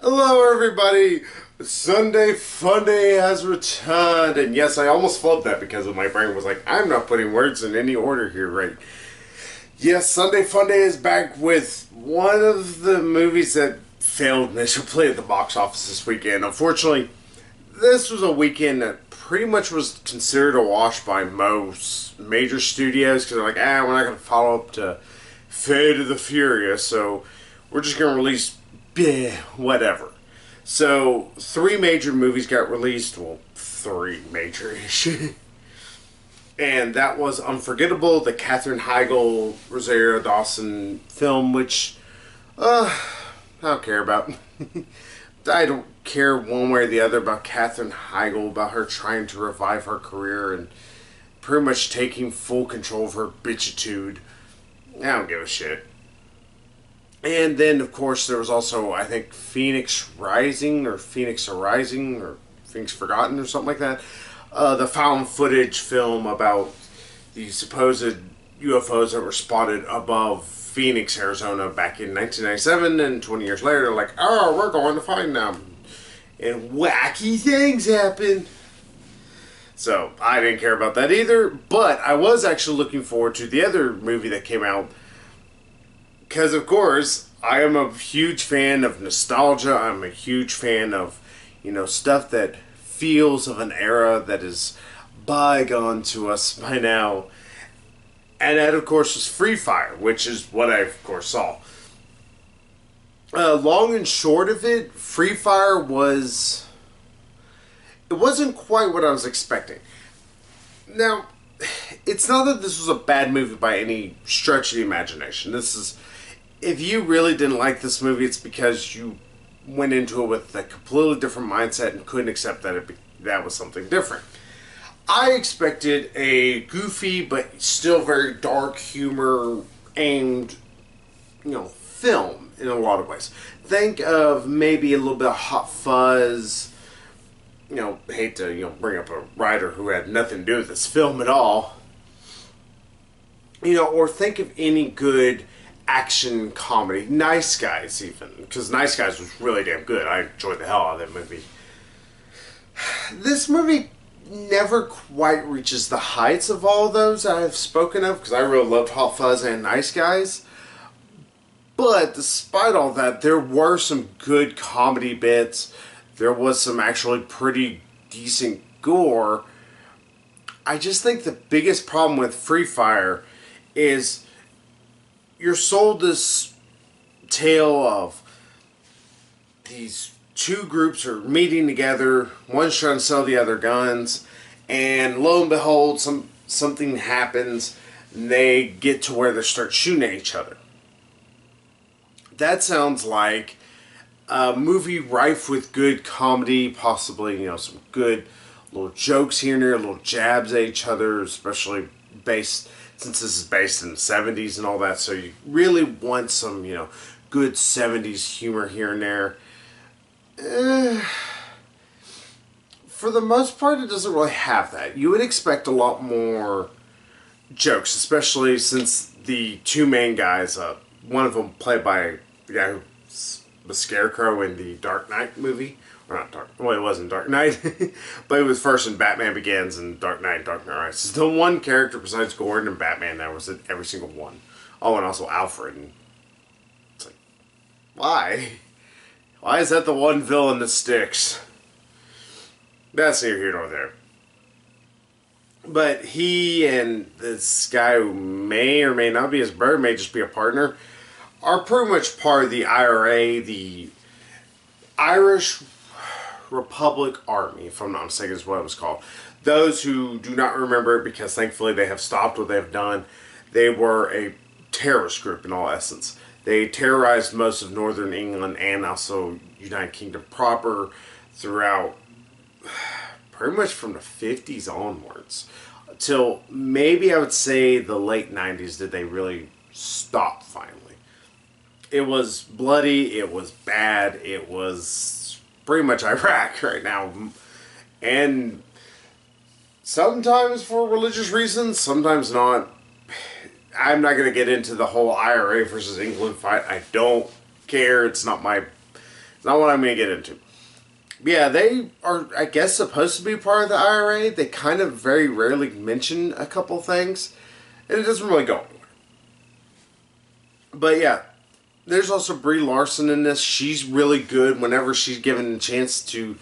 Hello, everybody. Sunday Funday has returned, and yes, I almost flubbed that because my brain was like, I'm not putting words in any order here, right? Yes, Sunday Funday is back with one of the movies that failed miserably at the box office this weekend. Unfortunately, this was a weekend that pretty much was considered a wash by most major studios because they're like, we're not going to follow up to Fate of the Furious, so we're just going to release whatever. So, three major movies got released. Well, three major-ish. And that was Unforgettable, the Katherine Heigl, Rosario Dawson film, which, I don't care about. I don't care one way or the other about Katherine Heigl, about her trying to revive her career and pretty much taking full control of her bitchitude. I don't give a shit. And then, of course, there was also, I think, Phoenix Rising, or Phoenix Arising, or Phoenix Forgotten, or something like that. The found footage film about the supposed UFOs that were spotted above Phoenix, Arizona back in 1997, and 20 years later, they're like, oh, we're going to find them. And wacky things happen. So, I didn't care about that either, but I was actually looking forward to the other movie that came out. Because, of course, I am a huge fan of nostalgia. I'm a huge fan of, stuff that feels of an era that is bygone to us by now. And that, of course, was Free Fire, which is what I, of course, saw. Long and short of it, Free Fire was... It wasn't quite what I was expecting. Now, it's not that this was a bad movie by any stretch of the imagination. This is... If you really didn't like this movie, it's because you went into it with a completely different mindset and couldn't accept that that was something different. I expected a goofy but still very dark humor aimed, film in a lot of ways. Think of maybe a little bit of Hot Fuzz. Hate to bring up a writer who had nothing to do with this film at all. Or think of any good action comedy. Nice Guys, even. Because Nice Guys was really damn good. I enjoyed the hell out of that movie. This movie never quite reaches the heights of all those I have spoken of, because I really loved Hot Fuzz and Nice Guys. But despite all that, there were some good comedy bits. There was some actually pretty decent gore. I just think the biggest problem with Free Fire is you're sold this tale of these two groups are meeting together, one's trying to sell the other guns, and lo and behold, something happens, and they get to where they start shooting at each other. That sounds like a movie rife with good comedy, possibly, some good little jokes here and there, little jabs at each other, especially since this is based in the 70s and all that, so you really want some, good 70s humor here and there. For the most part, it doesn't really have that. You would expect a lot more jokes, especially since the two main guys, one of them played by the guy who was Scarecrow in the Dark Knight movie. Or not Dark... Well, it wasn't Dark Knight. But it was first in Batman Begins and Dark Knight Rises. The one character besides Gordon and Batman that was in every single one. Oh, and also Alfred. And it's like, why? Why is that the one villain that sticks? That's neither here nor there. But he and this guy who may or may not be his brother, may just be a partner, are pretty much part of the IRA, the Irish Republic Army, if I'm not mistaken, is what it was called. Those who do not remember it, because thankfully they have stopped what they've done, they were a terrorist group in all essence. They terrorized most of northern England and also United Kingdom proper throughout pretty much from the 50s onwards. Till maybe I would say the late 90s did they really stop finally. It was bloody, it was bad, it was pretty much Iraq right now. And sometimes for religious reasons, sometimes not. I'm not going to get into the whole IRA versus England fight. I don't care. It's not not what I'm going to get into. Yeah, they are, I guess, supposed to be part of the IRA. They kind of very rarely mention a couple things, and it doesn't really go anywhere. But yeah, there's also Brie Larson in this. She's really good whenever she's given a chance to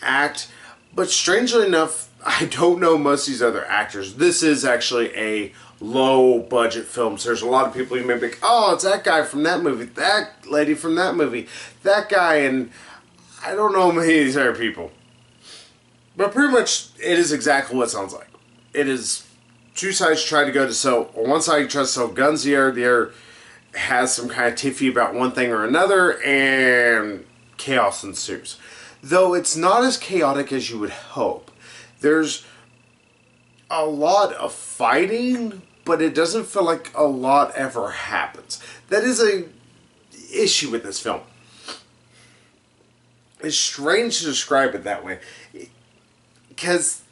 act. But strangely enough, I don't know most of these other actors. This is actually a low-budget film. So there's a lot of people you may be like, oh, it's that guy from that movie, that lady from that movie, that guy, and I don't know many of these other people. But pretty much, it is exactly what it sounds like. It is two sides try to go to sell. On one side, you try to sell guns. The other has some kind of tiffy about one thing or another, and chaos ensues. Though it's not as chaotic as you would hope. There's a lot of fighting, but it doesn't feel like a lot ever happens. That is a issue with this film. It's strange to describe it that way. Because,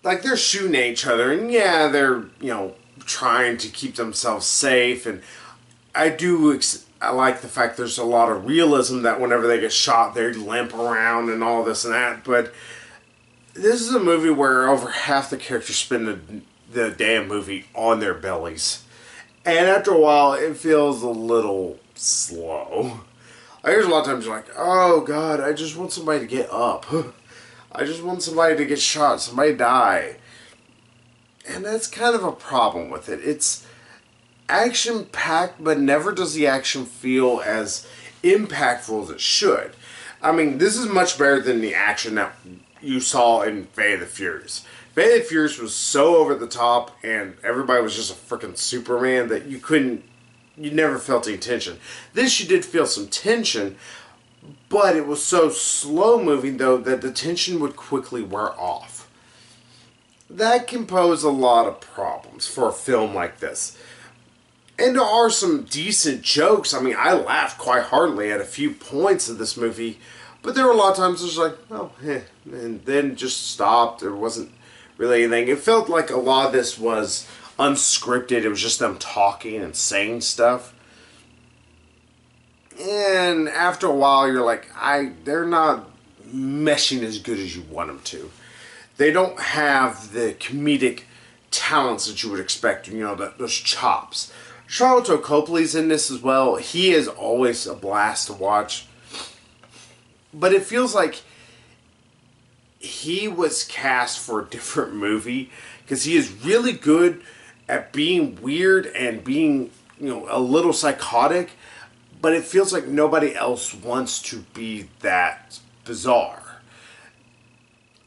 like, they're shooting at each other, and yeah, they're, trying to keep themselves safe, and I like the fact there's a lot of realism that whenever they get shot, they limp around and all this and that, but this is a movie where over half the characters spend the damn movie on their bellies. And after a while, it feels a little slow. There's a lot of times you're like, oh God, I just want somebody to get up. I just want somebody to get shot, somebody die. And that's kind of a problem with it. It's action-packed, but never does the action feel as impactful as it should. I mean, this is much better than the action that you saw in Fate of the Furious. Fate of the Furious was so over the top, and everybody was just a freaking Superman that you never felt any tension. This, you did feel some tension, but it was so slow-moving, though, that the tension would quickly wear off. That can pose a lot of problems for a film like this. And there are some decent jokes. I mean, I laughed quite heartily at a few points of this movie, but there were a lot of times it was like, oh, and then just stopped. There wasn't really anything. It felt like a lot of this was unscripted. It was just them talking and saying stuff. And after a while, you're like, they're not meshing as good as you want them to. They don't have the comedic talents that you would expect, those chops. Charlotte Copley's in this as well. He is always a blast to watch. But it feels like he was cast for a different movie, because he is really good at being weird and being, a little psychotic, but it feels like nobody else wants to be that bizarre.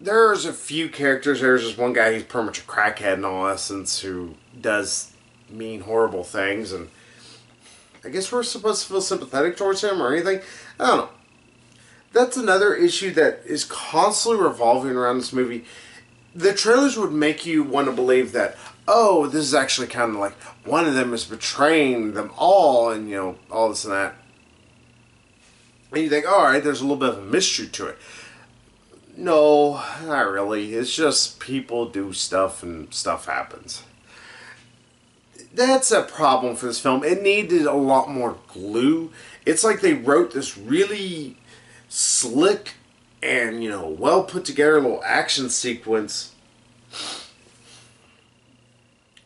There's a few characters. There's this one guy, he's pretty much a crackhead in all essence, who does mean, horrible things, and I guess we're supposed to feel sympathetic towards him or anything. I don't know. That's another issue that is constantly revolving around this movie. The trailers would make you want to believe that, oh, this is actually kind of like one of them is betraying them all, and all this and that. And you think, alright, there's a little bit of a mystery to it. No, not really. It's just people do stuff and stuff happens. That's a problem for this film. It needed a lot more glue. It's like they wrote this really slick and, well put together little action sequence,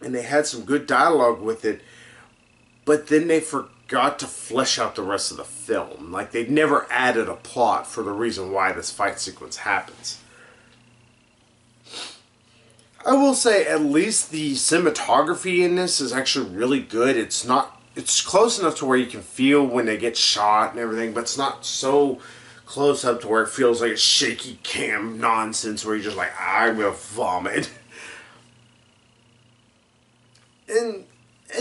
and they had some good dialogue with it, but then they forgot to flesh out the rest of the film. Like, they never added a plot for the reason why this fight sequence happens. I will say, at least the cinematography in this is actually really good. It's close enough to where you can feel when they get shot and everything, but it's not so close up to where it feels like a shaky cam nonsense where you're just like, I'm gonna vomit. And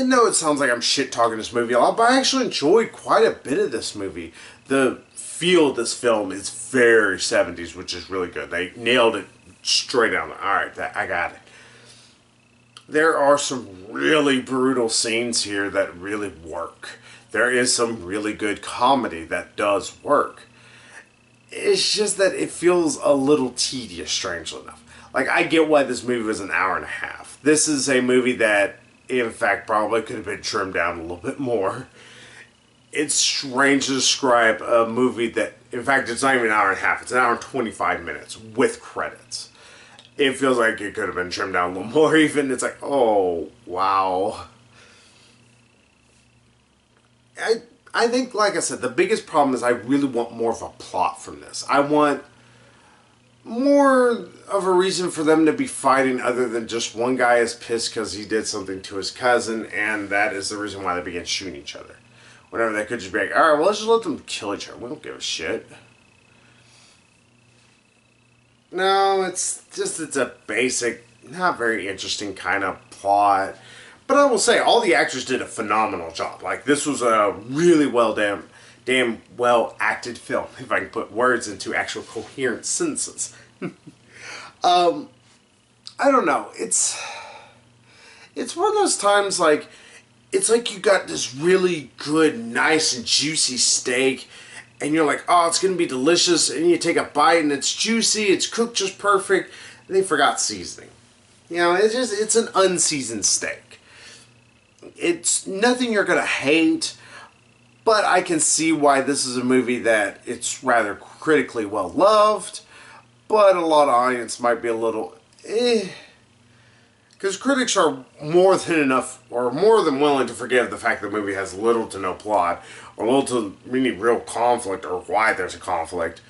no, it sounds like I'm shit-talking this movie a lot, but I actually enjoyed quite a bit of this movie. The feel of this film is very 70s, which is really good. They nailed it straight down. Alright, I got it. There are some really brutal scenes here that really work. There is some really good comedy that does work. It's just that it feels a little tedious, strangely enough. Like, I get why this movie was an hour and a half. This is a movie that, in fact, probably could have been trimmed down a little bit more. It's strange to describe a movie that In fact, it's not even an hour and a half. It's an hour and 25 minutes with credits. It feels like it could have been trimmed down a little more even. It's like, oh, wow. I think, like I said, the biggest problem is I really want more of a plot from this. I want more of a reason for them to be fighting other than just one guy is pissed because he did something to his cousin, and that is the reason why they began shooting each other. Whenever they could just be like, alright, well, let's just let them kill each other. We don't give a shit. No, it's a basic, not very interesting kind of plot. But I will say, all the actors did a phenomenal job. Like, this was a really damn well acted film, if I can put words into actual coherent sentences. I don't know. It's one of those times, like, it's like you got this really good, nice, and juicy steak, and you're like, oh, it's going to be delicious, and you take a bite, and it's juicy, it's cooked just perfect, and they forgot seasoning. You know, it's an unseasoned steak. It's nothing you're going to hate, but I can see why this is a movie that it's rather critically well loved, but a lot of audience might be a little, because critics are more than willing to forgive the fact that the movie has little to no plot, or little to any real conflict, or why there's a conflict.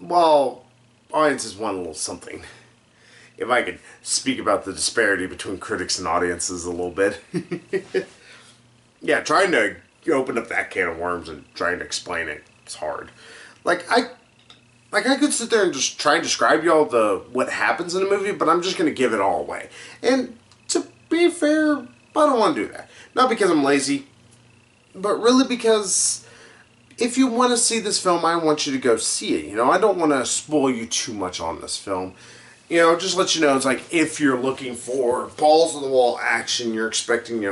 Well, audiences want a little something. If I could speak about the disparity between critics and audiences a little bit. Yeah, trying to open up that can of worms and trying to explain it is hard. I could sit there and just try and describe y'all what happens in the movie, but I'm just going to give it all away. And to be fair, I don't want to do that. Not because I'm lazy, but really because if you want to see this film, I want you to go see it. You know, I don't want to spoil you too much on this film. You know, just let you know, it's like if you're looking for balls on the wall action, you're expecting,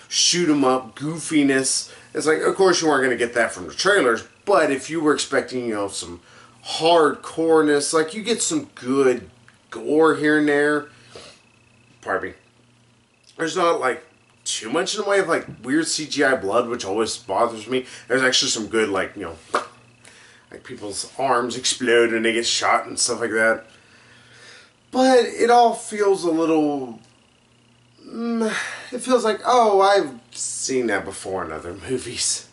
shoot 'em up goofiness. It's like, of course you weren't going to get that from the trailers, but if you were expecting, some hardcoreness, like you get some good gore here and there. Pardon me. There's not like too much in the way of like weird CGI blood, which always bothers me. There's actually some good like people's arms explode and they get shot and stuff like that. But it all feels a little. It feels like, oh, I've seen that before in other movies.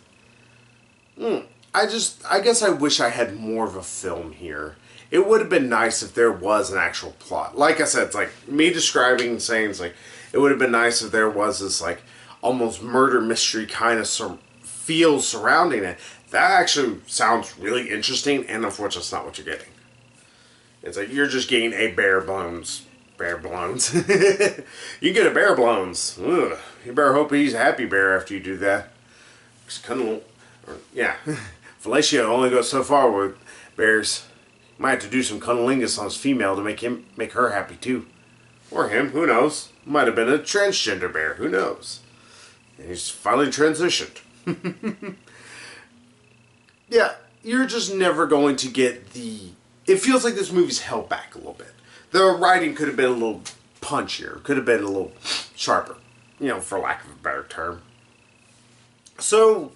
I guess I wish I had more of a film here. It would have been nice if there was an actual plot. Like I said, it's like me describing and saying, it's like, it would have been nice if there was this like almost murder mystery kind of feel surrounding it. That actually sounds really interesting, and unfortunately it's not what you're getting. It's like you're just getting a bare bones. You get a bare bones. Ugh. You better hope he's a happy bear after you do that. Fellatio only goes so far with bears. Might have to do some cunnilingus on his female to make her happy too. Or him, who knows? Might have been a transgender bear, who knows? And he's finally transitioned. Yeah, you're just never going to get the... It feels like this movie's held back a little bit. The writing could have been a little punchier, could have been a little sharper, for lack of a better term. So,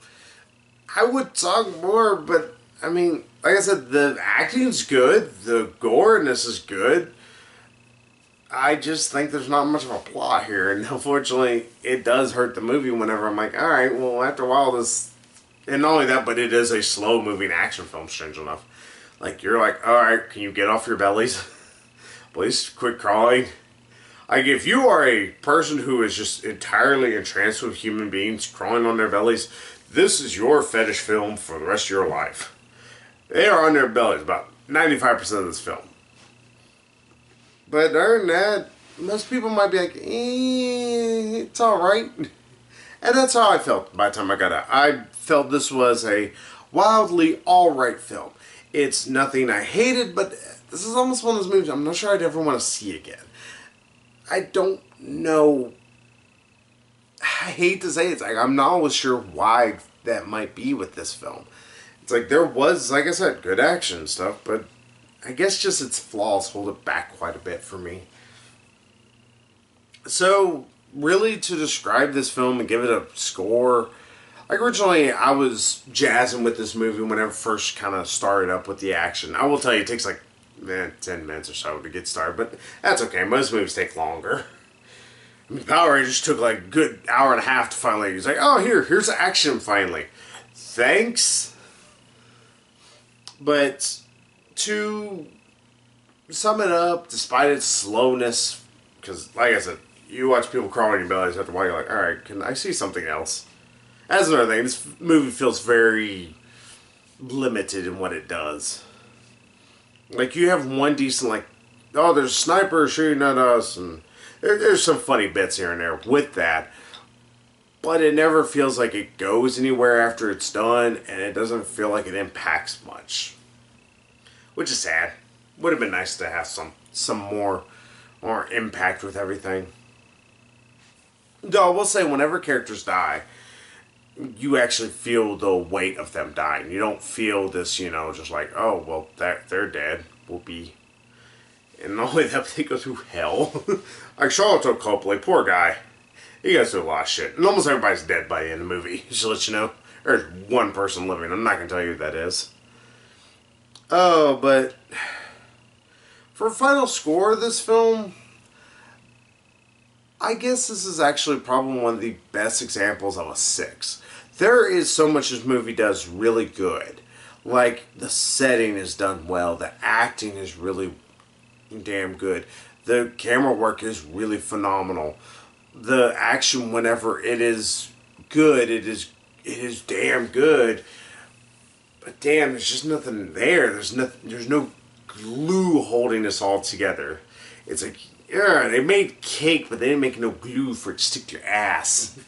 I would talk more, but, I mean, like I said, the acting's good, the gore in this is good. I just think there's not much of a plot here, and unfortunately, it does hurt the movie whenever I'm like, alright, well, after a while, this... And not only that, but it is a slow-moving action film, strange enough. Like, you're like, alright, can you get off your bellies? Please quit crawling. Like, if you are a person who is just entirely entranced with human beings crawling on their bellies, this is your fetish film for the rest of your life. They are on their bellies about 95% of this film. But other than that, most people might be like, it's alright. And that's how I felt by the time I got out. I felt this was a wildly alright film. It's nothing I hated, but this is almost one of those movies I'm not sure I'd ever want to see again. I don't know. I hate to say it, it's like I'm not always sure why that might be with this film. It's like there was, like I said, good action and stuff, but I guess just its flaws hold it back quite a bit for me. So, really to describe this film and give it a score, like Like, originally, I was jazzing with this movie whenever it first kind of started up with the action. I will tell you, it takes like 10 minutes or so to get started, but that's okay. Most movies take longer. I mean, Power Rangers took like a good hour and a half to finally. He's like, oh, here's action finally. Thanks. But to sum it up, despite its slowness, because like I said, you watch people crawling your bellies after a while, you're like, alright, can I see something else? That's another thing. This movie feels very limited in what it does. Like, you have one decent, like, oh, there's a sniper shooting at us, and there's some funny bits here and there with that. But it never feels like it goes anywhere after it's done, and it doesn't feel like it impacts much. Which is sad. Would have been nice to have some more impact with everything. Though, I will say, whenever characters die, you actually feel the weight of them dying. You don't feel this, just like, oh, well, they're dead. We'll be... And not only that, they go through hell. Like, Charlotte Copley, poor guy. He goes through a lot of shit. And almost everybody's dead by the end of the movie, just to let you know. There's one person living. I'm not going to tell you who that is. Oh, but... For a final score of this film... I guess this is actually probably one of the best examples of a 6. There is so much this movie does really good. Like, the setting is done well. The acting is really damn good. The camera work is really phenomenal. The action, whenever it is good, it is damn good. But damn, there's just nothing there. There's no glue holding this all together. It's like, yeah, they made cake, but they didn't make no glue for it to stick to your ass.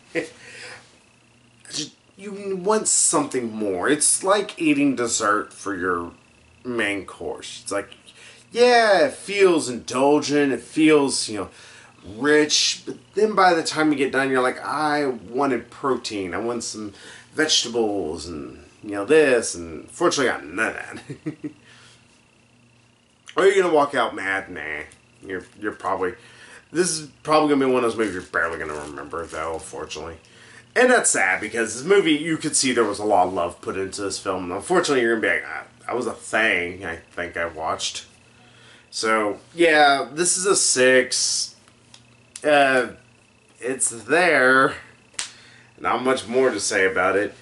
You want something more. It's like eating dessert for your main course. It's like, yeah, it feels indulgent. It feels, rich. But then by the time you get done, you're like, I wanted protein. I want some vegetables and, this. And fortunately, I got none of that. Or you're going to walk out mad? Nah. You're probably... This is probably going to be one of those movies you're barely going to remember, though, unfortunately. And that's sad, because this movie, you could see there was a lot of love put into this film. And unfortunately, you're going to be like, that was a thing I think I watched. So, yeah, this is a 6. It's there. Not much more to say about it.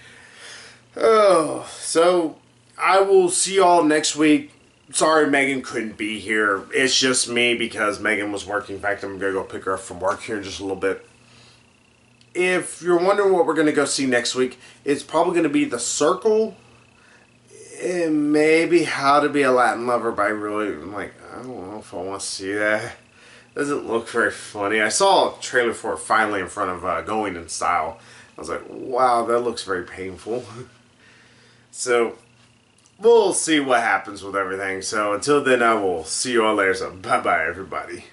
Oh, so I will see y'all next week. Sorry Megan couldn't be here. It's just me because Megan was working. In fact, I'm going to go pick her up from work here in just a little bit. If you're wondering what we're going to go see next week, it's probably going to be The Circle. And maybe How to Be a Latin Lover, but I'm like, I don't know if I want to see that. It doesn't look very funny. I saw a trailer for it finally in front of Going in Style. I was like, wow, that looks very painful. So... we'll see what happens with everything. So until then, I will see you all later. So bye-bye, everybody.